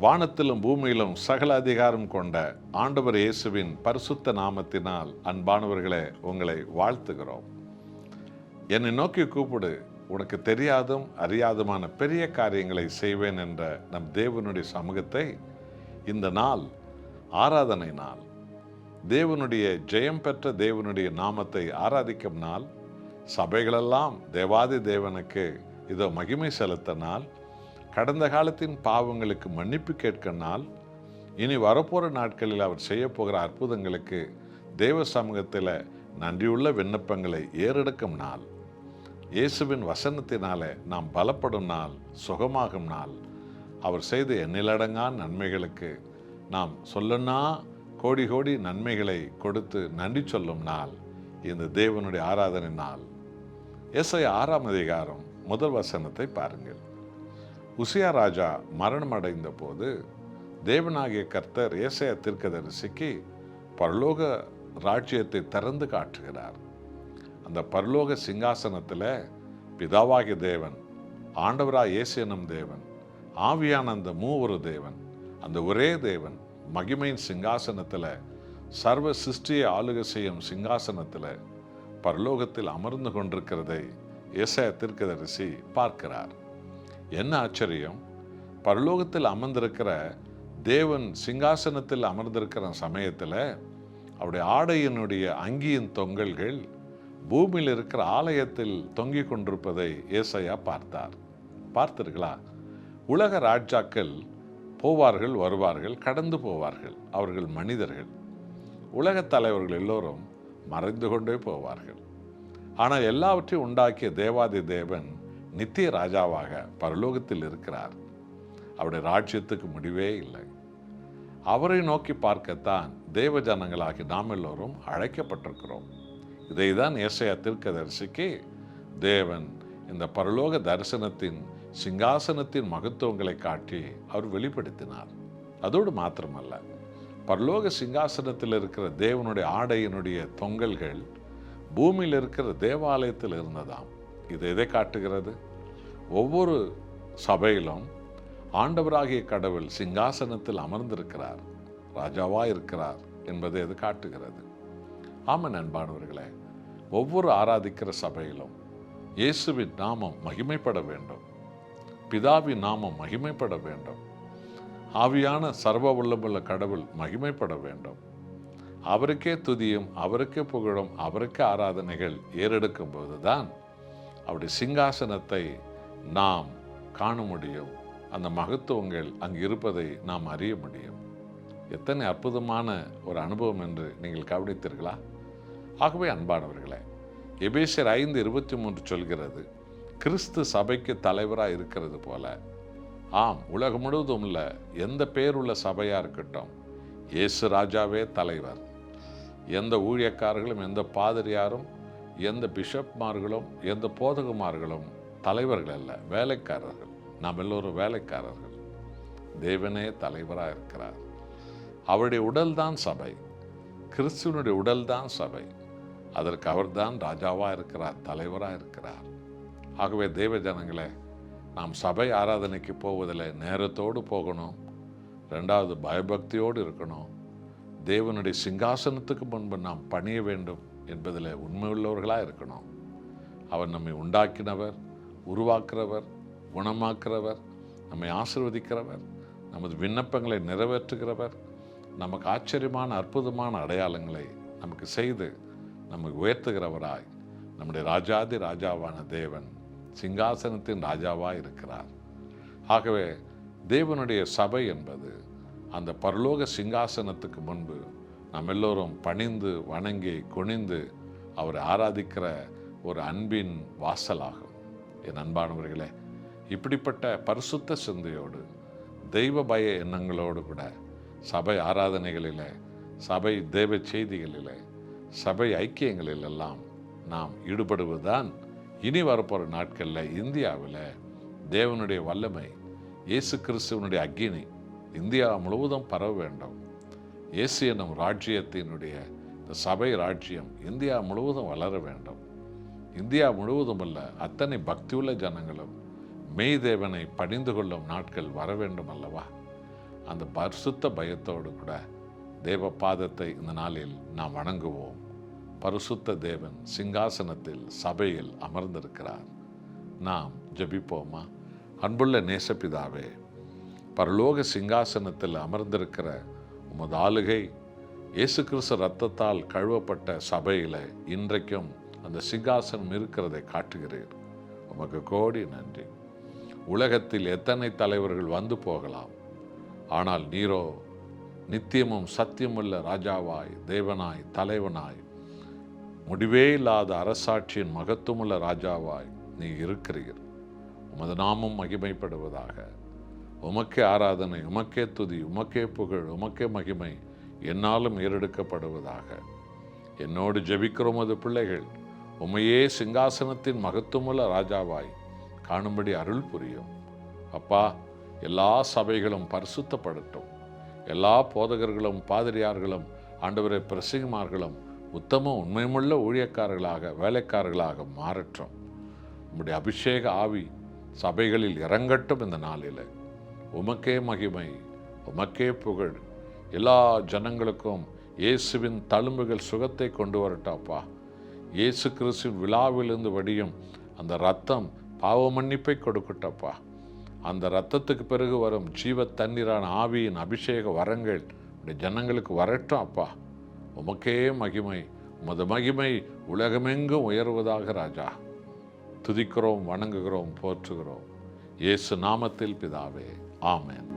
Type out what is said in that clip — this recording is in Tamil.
வானத்திலும் பூமியிலும் சகல அதிகாரம் கொண்ட ஆண்டவர் இயேசுவின் பரிசுத்த நாமத்தினால் அன்பானவர்களே, உங்களை வாழ்த்துகிறோம். என்னை நோக்கி கூப்பிடு, உனக்கு தெரியாதும் அறியாதுமான பெரிய காரியங்களை செய்வேன் என்ற நம் தேவனுடைய சமூகத்தை இந்த நாள் ஆராதனை நாள், தேவனுடைய ஜெயம் பெற்ற தேவனுடைய நாமத்தை ஆராதிக்கும் நாள், சபைகளெல்லாம் தேவாதி தேவனுக்கு இதோ மகிமை செலுத்த நாள், கடந்த காலத்தின் பாவங்களுக்கு மன்னிப்பு கேட்க நாள், இனி வரப்போகிற நாட்களில் அவர் செய்ய போகிற அற்புதங்களுக்கு தேவ சமூகத்தில் நன்றியுள்ள விண்ணப்பங்களை ஏறெடுக்கும் நாள், இயேசுவின் வசனத்தினாலே நாம் பலப்படும் நாள், சுகமாகும் நாள், அவர் செய்த எண்ணிலடங்கா நன்மைகளுக்கு நாம் சொல்லனா கோடி கோடி நன்மைகளை கொடுத்து நன்றி சொல்லும் நாள் இந்த தேவனுடைய ஆராதனை நாள். ஏசாயா 6ஆம் அதிகாரம் முதல் வசனத்தை பாருங்கள். உசியா ராஜா மரணம் அடைந்த போது தேவனாகிய கர்த்தர் ஏசாயா தீர்க்கதரிசிக்கு பரலோக ராஜ்யத்தை திறந்து காட்டுகிறார். அந்த பரலோக சிங்காசனத்தில் பிதாவாகிய தேவன், ஆண்டவராய் இயேசு எனும் தேவன், ஆவியான அந்த மூவொரு தேவன், அந்த ஒரே தேவன் மகிமையின் சிங்காசனத்தில், சர்வ சிருஷ்டியை ஆளுகை செய்யும் சிங்காசனத்தில் பரலோகத்தில் அமர்ந்து கொண்டிருக்கிறதை ஏசாயா தீர்க்கதரிசி பார்க்கிறார். என்ன ஆச்சரியம்! பரலோகத்தில் அமர்ந்திருக்கிற தேவன் சிங்காசனத்தில் அமர்ந்திருக்கிற சமயத்தில் அவருடைய ஆடையினுடைய அங்கியின் தொங்கல்கள் பூமியில் இருக்கிற ஆலயத்தில் தொங்கிக் கொண்டிருப்பதை ஏசாயா பார்த்தார். பார்த்தீர்களா? உலக ராஜாக்கள் போவார்கள், வருவார்கள், கடந்து போவார்கள். அவர்கள் மனிதர்கள். உலகத் தலைவர்கள் எல்லோரும் மறைந்து கொண்டே போவார்கள். ஆனால் எல்லாவற்றையும் உண்டாக்கிய தேவாதி தேவன் நித்திய ராஜாவாக பரலோகத்தில் இருக்கிறார். அவருடைய ராஜ்யத்துக்கு முடிவே இல்லை. அவரை நோக்கி பார்க்கத்தான் தேவ ஜனங்களாகி நாம் எல்லோரும் அழைக்கப்பட்டிருக்கிறோம். இதை தான் ஏசாயா தீர்க்கதரிசிக்கு தேவன் இந்த பரலோக தரிசனத்தின் சிங்காசனத்தின் மகத்துவங்களை காட்டி அவர் வெளிப்படுத்தினார். அதோடு மாத்திரமல்ல, பரலோக சிங்காசனத்தில் இருக்கிற தேவனுடைய ஆடையினுடைய தொங்கல்கள் பூமியில் இருக்கிற தேவாலயத்தில் இருந்ததாம். இது எதை காட்டுகிறது? ஒவ்வொரு சபையிலும் ஆண்டவராகிய கடவுள் சிங்காசனத்தில் அமர்ந்திருக்கிறார், ராஜாவாக இருக்கிறார் என்பதை இது காட்டுகிறது. ஆமாம் அன்பானவர்களே, ஒவ்வொரு ஆராதிக்கிற சபையிலும் இயேசுவின் நாமம் மகிமைப்பட வேண்டும், பிதாவின் நாமம் மகிமைப்பட வேண்டும், ஆவியான சர்வ வல்லமையுள்ள கடவுள் மகிமைப்பட வேண்டும். அவருக்கே துதியும், அவருக்கே புகழும், அவருக்கே ஆராதனைகள் ஏறெடுக்கும் போதுதான் அவருடைய சிங்காசனத்தை நாம் காண முடியும். அந்த மகத்துவங்கள் அங்கு இருப்பதை நாம் அறிய முடியும். எத்தனை அற்புதமான ஒரு அனுபவம் என்று நீங்கள் கவனித்தீர்களா? ஆகவே அன்பானவர்களே, எபேசியர் 5:23 சொல்கிறது, கிறிஸ்து சபைக்கு தலைவராக இருக்கிறது போல, ஆம், உலகம் முழுவதும் உள்ள எந்த பேருள்ள சபையாக இருக்கட்டும், இயேசு ராஜாவே தலைவர். எந்த ஊழியக்காரர்களும், எந்த பாதிரியாரும், எந்த பிஷப்மார்களும், எந்த போதகமார்களும் தலைவர்கள் அல்ல, வேலைக்காரர்கள். நாம் எல்லோரும் வேலைக்காரர்கள். தேவனே தலைவராக இருக்கிறார். அவருடைய உடல்தான் சபை. கிறிஸ்துவனுடைய உடல்தான் சபை. அதற்கு அவர்தான் ராஜாவாக இருக்கிறார், தலைவராக இருக்கிறார். ஆகவே தேவ ஜனங்களே, நாம் சபை ஆராதனைக்கு போவதில் நேரத்தோடு போகணும். ரெண்டாவது, பயபக்தியோடு இருக்கணும். தேவனுடைய சிங்காசனத்துக்கு முன்பு நாம் பணிய வேண்டும் என்பதில் உண்மையுள்ளவர்களாக இருக்கணும். அவர் நம்மை உண்டாக்கினவர், உருவாக்குறவர், குணமாக்குறவர், நம்மை ஆசீர்வதிக்கிறவர், நமது விண்ணப்பங்களை நிறைவேற்றுகிறவர், நமக்கு ஆச்சரியமான அற்புதமான அடையாளங்களை நமக்கு செய்து நமக்கு உயர்த்துகிறவராய் நம்முடைய ராஜாதி ராஜாவான தேவன் சிங்காசனத்தின் ராஜாவாக இருக்கிறார். ஆகவே தேவனுடைய சபை என்பது அந்த பரலோக சிங்காசனத்துக்கு முன்பு நாம் எல்லோரும் பணிந்து வணங்கி குனிந்து அவரை ஆராதிக்கிற ஒரு அன்பின் வாசலாகும். என் அன்பானவர்களே, இப்படிப்பட்ட பரிசுத்த சிந்தையோடு தெய்வ பய எண்ணங்களோடு கூட சபை ஆராதனைகளில், சபை தேவ செய்திகளில், சபை ஐக்கியங்களிலெல்லாம் நாம் ஈடுபடுவதுதான் இனி வரப்போகிற நாட்களில் இந்தியாவில் தேவனுடைய வல்லமை, இயேசு கிறிஸ்துவனுடைய அக்கினி இந்தியா முழுவதும் பரவ வேண்டும். இயேசு என்னும் ராஜ்யத்தினுடைய இந்த சபை ராஜ்யம் இந்தியா முழுவதும் வளர வேண்டும். இந்தியா முழுவதும் அல்ல, அத்தனை பக்தியுள்ள ஜனங்களும் மெய் தேவனை பணிந்து கொள்ளும் நாட்கள் வர வேண்டும் அல்லவா? அந்த பரிசுத்த பயத்தோடு கூட தேவ பாதத்தை இந்த நாளில் நாம் வணங்குவோம். பரிசுத்த தேவன் சிங்காசனத்தில் சபையில் அமர்ந்திருக்கிறார். நாம் ஜெபிப்போமா? அன்புள்ள நேசப்பிதாவே, பரலோக சிங்காசனத்தில் அமர்ந்திருக்கிற உமது ஆளுகை இயேசு கிறிஸ்து இரத்தத்தால் கழுவப்பட்ட சபையில் இன்றைக்கும் அந்த சிங்காசனம் இருக்கிறதை காட்டுகிறீர். உமக்கு கோடி நன்றி. உலகத்தில் எத்தனை தலைவர்கள் வந்து போகலாம், ஆனால் நீரோ நித்தியமும் சத்தியமுள்ள ராஜாவாய், தேவனாய், தலைவனாய், முடிவே இல்லாத அரசாட்சியின் மகத்துவமுள்ள ராஜாவாய் நீ இருக்கிறீர். உமது நாமம் மகிமைப்படுவதாக. உமக்கே ஆராதனை, உமக்கே துதி, உமக்கே புகழ், உமக்கே மகிமை என்னாலும் ஏறெடுக்கப்படுவதாக. என்னோடு ஜெபிக்கிற உமது பிள்ளைகள் உமையே சிங்காசனத்தின் மகத்துவமுள்ள ராஜாவாய் காணும்படி அருள் புரியும். அப்பா, எல்லா சபைகளும் பரிசுத்தப்படட்டும். எல்லா போதகர்களும் பாதிரியார்களும் ஆண்டவரை பிரசங்கிமார்களும் உத்தம உண்மையுள்ள ஊழியக்காரர்களாக, வேலைக்காரர்களாக மாறட்டும். உம்முடைய அபிஷேக ஆவி சபைகளில் இறங்கட்டும். இந்த நாளில் உமக்கே மகிமை, உமக்கே புகழ். எல்லா ஜனங்களுக்கும் இயேசுவின் தழும்புகள் சுகத்தை கொண்டு வரட்டாப்பா. இயேசு கிறிஸ்துவின் விழாவிலிருந்து வடியும் அந்த இரத்தம் பாவ மன்னிப்பை கொடுக்கட்டப்பா. அந்த இரத்தத்துக்கு பிறகு வரும் ஜீவ தண்ணீரான ஆவியின் அபிஷேக வரங்கள் ஜனங்களுக்கு வரட்டும் அப்பா. உமக்கே மகிமை. உமது மகிமை உலகமெங்கும் உயர்வதாக ராஜா. துதிக்கிறோம், வணங்குகிறோம், போற்றுகிறோம். இயேசு நாமத்தில் பிதாவே, ஆமென்.